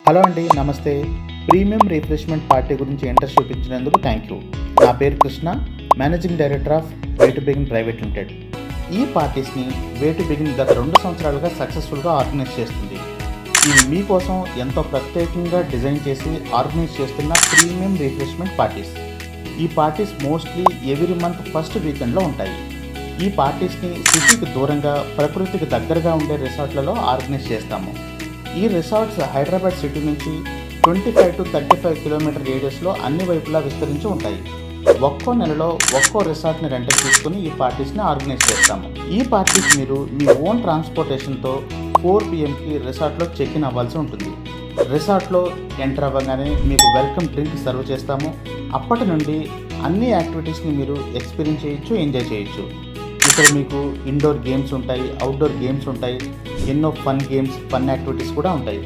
Hello అండి, నమస్తే. Premium refreshment party గురించి ఇంట్రెస్ట్ చూపించినందుకు థ్యాంక్ యూ. నా పేరు Krishna, managing director of way to begin private limited. ఈ పార్టీస్ని వే టు బిగిన్ గత 2 సంవత్సరాలుగా సక్సెస్ఫుల్గా ఆర్గనైజ్ చేస్తుంది. ఇది మీకోసం ఎంతో ప్రత్యేకంగా డిజైన్ చేసి ఆర్గనైజ్ చేస్తున్న ప్రీమియం రిఫ్రెష్మెంట్ పార్టీస్. ఈ parties mostly every month first వీకెండ్లో ఉంటాయి. ఈ పార్టీస్ని సిటీకి దూరంగా, ప్రకృతికి దగ్గరగా ఉండే రిసార్ట్లలో ఆర్గనైజ్ చేస్తాము. ఈ రిసార్ట్స్ హైదరాబాద్ సిటీ నుంచి 25 to 35 కిలోమీటర్ రేడియస్లో అన్ని వైపులా విస్తరించి ఉంటాయి. ఒక్కో నెలలో ఒక్కో రిసార్ట్ని రెంట్కి తీసుకుని ఈ పార్టీస్ని ఆర్గనైజ్ చేస్తాము. ఈ పార్టీస్ మీరు మీ ఓన్ ట్రాన్స్పోర్టేషన్తో 4 PM రిసార్ట్లో చెక్ ఇన్ అవ్వాల్సి ఉంటుంది. రిసార్ట్లో ఎంటర్ అవ్వగానే మీకు వెల్కమ్ డ్రింక్ సర్వ్ చేస్తాము. అప్పటి నుండి అన్ని యాక్టివిటీస్ని మీరు ఎక్స్పీరియన్స్ చేయొచ్చు, ఎంజాయ్ చేయొచ్చు. ఇక్కడ మీకు ఇండోర్ గేమ్స్ ఉంటాయి, అవుట్డోర్ గేమ్స్ ఉంటాయి, ఎన్నో ఫన్ గేమ్స్, ఫన్ యాక్టివిటీస్ కూడా ఉంటాయి.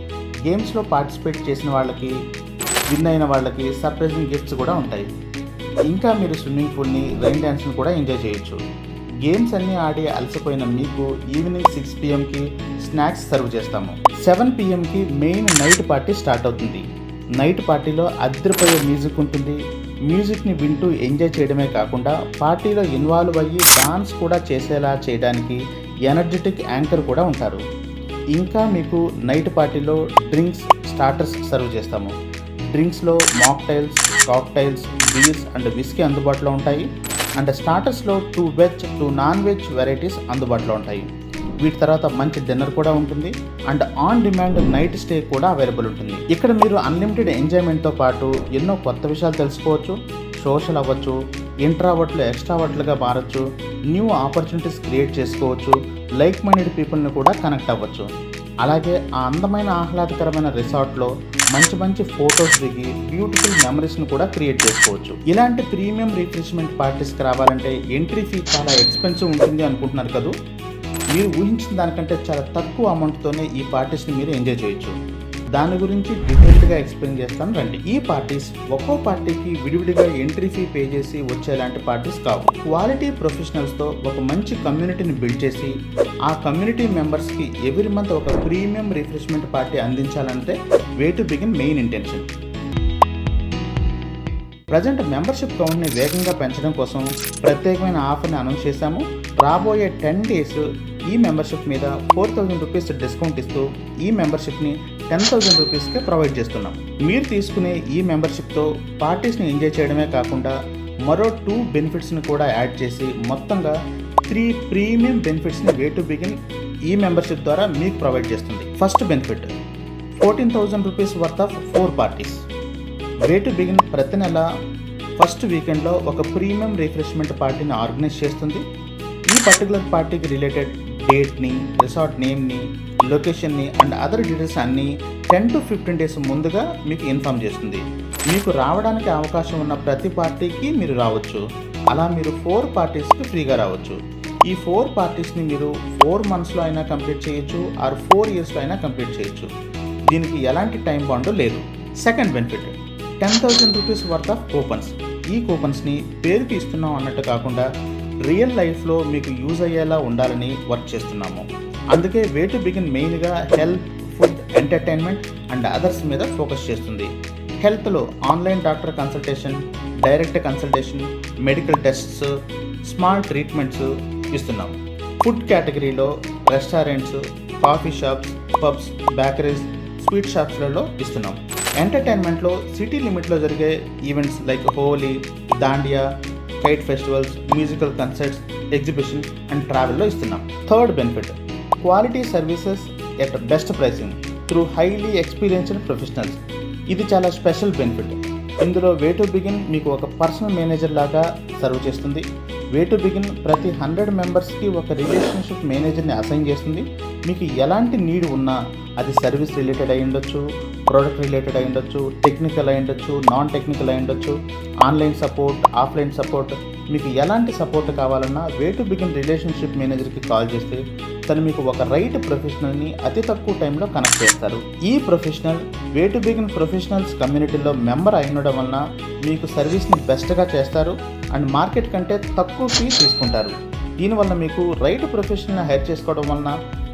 గేమ్స్లో పార్టిసిపేట్ చేసిన వాళ్ళకి, విన్ అయిన వాళ్ళకి సర్ప్రైజింగ్ గిఫ్ట్స్ కూడా ఉంటాయి. ఇంకా మీరు స్విమ్మింగ్ పూల్ని, రైన్ డ్యాన్స్ని కూడా ఎంజాయ్ చేయొచ్చు. గేమ్స్ అన్నీ ఆడి అలసిపోయిన మీకు ఈవినింగ్ 6 PM స్నాక్స్ సర్వ్ చేస్తాము. 7 PM main night party start అవుతుంది. నైట్ పార్టీలో అదిరిపోయే మ్యూజిక్ ఉంటుంది. మ్యూజిక్ని వింటూ ఎంజాయ్ చేయడమే కాకుండా పార్టీలో ఇన్వాల్వ్ అయ్యి డాన్స్ కూడా చేసేలా చేయడానికి ఎనర్జెటిక్ యాంకర్ కూడా ఉంటారు. ఇంకా మీకు నైట్ పార్టీలో డ్రింక్స్, స్టార్టర్స్ సర్వ్ చేస్తాము. డ్రింక్స్లో mocktails, cocktails, beers and whisky అందుబాటులో ఉంటాయి. అండ్ స్టార్టర్స్లో 2 వెజ్ 2 నాన్ వెజ్ వెరైటీస్ అందుబాటులో ఉంటాయి. వీటి తర్వాత మంచి డిన్నర్ కూడా ఉంటుంది. And on demand night stay కూడా అవైలబుల్ ఉంటుంది. ఇక్కడ మీరు అన్లిమిటెడ్ ఎంజాయ్మెంట్తో పాటు ఎన్నో కొత్త విషయాలు తెలుసుకోవచ్చు, సోషల్ అవ్వచ్చు, ఇంట్రావర్ట్లు ఎక్స్ట్రావర్ట్లుగా మారచ్చు, న్యూ ఆపర్చునిటీస్ క్రియేట్ చేసుకోవచ్చు, లైక్ మైండెడ్ పీపుల్ని కూడా కనెక్ట్ అవ్వచ్చు. అలాగే ఆ అందమైన ఆహ్లాదకరమైన రిసార్ట్లో మంచి మంచి ఫొటోస్ దిగి బ్యూటిఫుల్ మెమరీస్ని కూడా క్రియేట్ చేసుకోవచ్చు. ఇలాంటి ప్రీమియం రిఫ్రెష్మెంట్ పార్టీస్కి రావాలంటే ఎంట్రీ ఫీ చాలా ఎక్స్పెన్సివ్ ఉంటుంది అనుకుంటున్నారు కదా. మీరు ఊహించిన దానికంటే చాలా తక్కువ అమౌంట్తోనే ఈ పార్టీస్ని మీరు ఎంజాయ్ చేయొచ్చు. దాని గురించి డీటెయిల్డ్గా ఎక్స్ప్లెయిన్ చేస్తాను రండి. ఈ పార్టీస్ ఒక్కో పార్టీకి విడివిడిగా ఎంట్రీ ఫీ పే చేసి వచ్చేలాంటి పార్టీస్ కావు. క్వాలిటీ ప్రొఫెషనల్స్తో ఒక మంచి కమ్యూనిటీని బిల్డ్ చేసి ఆ కమ్యూనిటీ మెంబర్స్కి ఎవ్రీ మంత్ ఒక ప్రీమియం రిఫ్రెష్మెంట్ పార్టీ అందించాలంటే Way to Begin main intention. Present membership కౌంట్ని వేగంగా పెంచడం కోసం ప్రత్యేకమైన ఆఫర్ని అనౌన్స్ చేశాము. రాబోయే 10 days ఈ మెంబర్షిప్ మీద 4,000 రూపీస్ డిస్కౌంట్ ఇస్తూ ఈ మెంబర్షిప్ని 10,000 రూపీస్కే ప్రొవైడ్ చేస్తున్నాం. మీరు తీసుకునే ఈ మెంబర్షిప్తో పార్టీస్ని ఎంజాయ్ చేయడమే కాకుండా మరో 2 బెనిఫిట్స్ని కూడా యాడ్ చేసి మొత్తంగా 3 ప్రీమియం బెనిఫిట్స్ని వే టు బిగిన్ ఈ మెంబర్షిప్ ద్వారా మీకు ప్రొవైడ్ చేస్తుంది. First benefit 14,000 rupees worth of 4 parties. Way to begin ప్రతి నెల ఫస్ట్ వీకెండ్లో ఒక ప్రీమియం రిఫ్రెష్మెంట్ పార్టీని ఆర్గనైజ్ చేస్తుంది. ఈ పర్టికులర్ పార్టీకి రిలేటెడ్ డేట్ని, రిసార్ట్ నేమ్ని, లొకేషన్ని అండ్ అదర్ డీటెయిల్స్ అన్నీ 10 to 15 days ముందుగా మీకు ఇన్ఫామ్ చేస్తుంది. మీకు రావడానికి అవకాశం ఉన్న ప్రతి పార్టీకి మీరు రావచ్చు. అలా మీరు 4 పార్టీస్కి ఫ్రీగా రావచ్చు. ఈ 4 పార్టీస్ని మీరు 4 monthsలో అయినా కంప్లీట్ చేయొచ్చు, ఆర్ 4 yearsలో అయినా కంప్లీట్ చేయొచ్చు. దీనికి ఎలాంటి టైం బాండ్ లేదు. Second benefit 10,000 rupees worth of coupons. ఈ కూపన్స్ని పేరుకి ఇస్తున్నాం అన్నట్టు కాకుండా రియల్ లైఫ్లో మీకు యూజ్ అయ్యేలా ఉండాలని వర్క్ చేస్తున్నాము. అందుకే వే టు బిగిన్ మెయిన్గా health, food, entertainment and others మీద ఫోకస్ చేస్తుంది. హెల్త్లో online doctor consultation, direct consultation, medical tests, small treatments ఇస్తున్నాం. ఫుడ్ కేటగిరీలో restaurants, coffee shops, pubs, bakeries, sweet షాప్స్లలో ఇస్తున్నాం. ఎంటర్టైన్మెంట్లో సిటీ లిమిట్లో జరిగే events like Holi, Dandiya, kite festivals, musical concerts, exhibition and ట్రావెల్లో ఇస్తున్నాం. Third benefit quality services at best pricing through highly experienced professionals. ఇది చాలా స్పెషల్ బెనిఫిట్. ఇందులో వే టు బిగిన్ మీకు ఒక పర్సనల్ మేనేజర్ లాగా సర్వ్ చేస్తుంది. వే టు బిగిన్ ప్రతి 100 మెంబర్స్కి ఒక రిలేషన్షిప్ మేనేజర్ని అసైన్ చేస్తుంది. మీకు ఎలాంటి నీడ్ ఉన్నా, అది సర్వీస్ రిలేటెడ్ అయి ఉండొచ్చు, ప్రోడక్ట్ రిలేటెడ్ అయి ఉండొచ్చు, టెక్నికల్ అయి ఉండొచ్చు, నాన్ టెక్నికల్ అయి ఉండొచ్చు, ఆన్లైన్ సపోర్ట్, ఆఫ్లైన్ సపోర్ట్, మీకు ఎలాంటి సపోర్ట్ కావాలన్నా వే టు బిగిన్ రిలేషన్షిప్ మేనేజర్కి కాల్ చేస్తే తను మీకు ఒక రైట్ ప్రొఫెషనల్ని అతి తక్కువ టైంలో కనెక్ట్ చేస్తారు. ఈ professional way to begin professionals కమ్యూనిటీలో మెంబర్ అయినడం వలన మీకు సర్వీస్ని బెస్ట్గా చేస్తారు అండ్ మార్కెట్ కంటే తక్కువ ఫీ తీసుకుంటారు. దీనివల్ల మీకు రైట్ ప్రొఫెషనల్ని హైర్ చేసుకోవడం వలన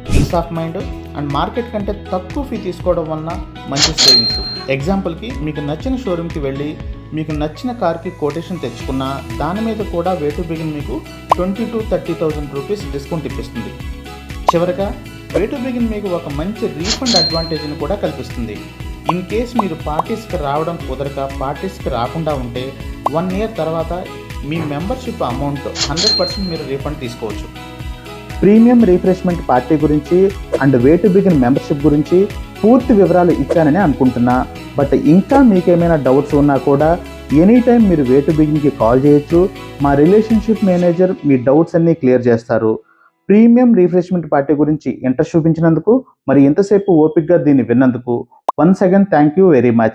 peace of mind and market కంటే తక్కువ ఫీ తీసుకోవడం వలన మంచి సేవింగ్స్. ఎగ్జాంపుల్కి మీకు నచ్చిన షోరూమ్కి వెళ్ళి మీకు నచ్చిన కార్కి కొటేషన్ తెచ్చుకున్న దాని మీద కూడా వే టు బిగిన్ మీకు 20,000 to 30,000 రూపీస్ డిస్కౌంట్ ఇప్పిస్తుంది. చివరగా వే టు బిగిన్ మీకు ఒక మంచి రీఫండ్ అడ్వాంటేజ్ని కూడా కల్పిస్తుంది. ఇన్ కేస్ మీరు పార్టీస్కి రావడం కుదరక పార్టీస్కి రాకుండా ఉంటే 1 year తర్వాత మీ మెంబర్షిప్ అమౌంట్ 100% మీరు రీఫండ్ తీసుకోవచ్చు. ప్రీమియం రిఫ్రెష్మెంట్ పార్టీ గురించి and way to begin membership గురించి పూర్తి వివరాలు ఇచ్చానని అనుకుంటున్నా. బట్ ఇంకా మీకేమైనా డౌట్స్ ఉన్నా కూడా ఎనీ టైం మీరు వే టు బిగిన్కి కాల్ చేయొచ్చు. మా రిలేషన్షిప్ మేనేజర్ మీ డౌట్స్ అన్నీ క్లియర్ చేస్తారు. ప్రీమియం రిఫ్రెష్మెంట్ పార్టీ గురించి ఇంట్రెస్ట్ చూపించినందుకు, మరి ఎంతసేపు ఓపిక్గా దీన్ని విన్నందుకు once again thank you very much.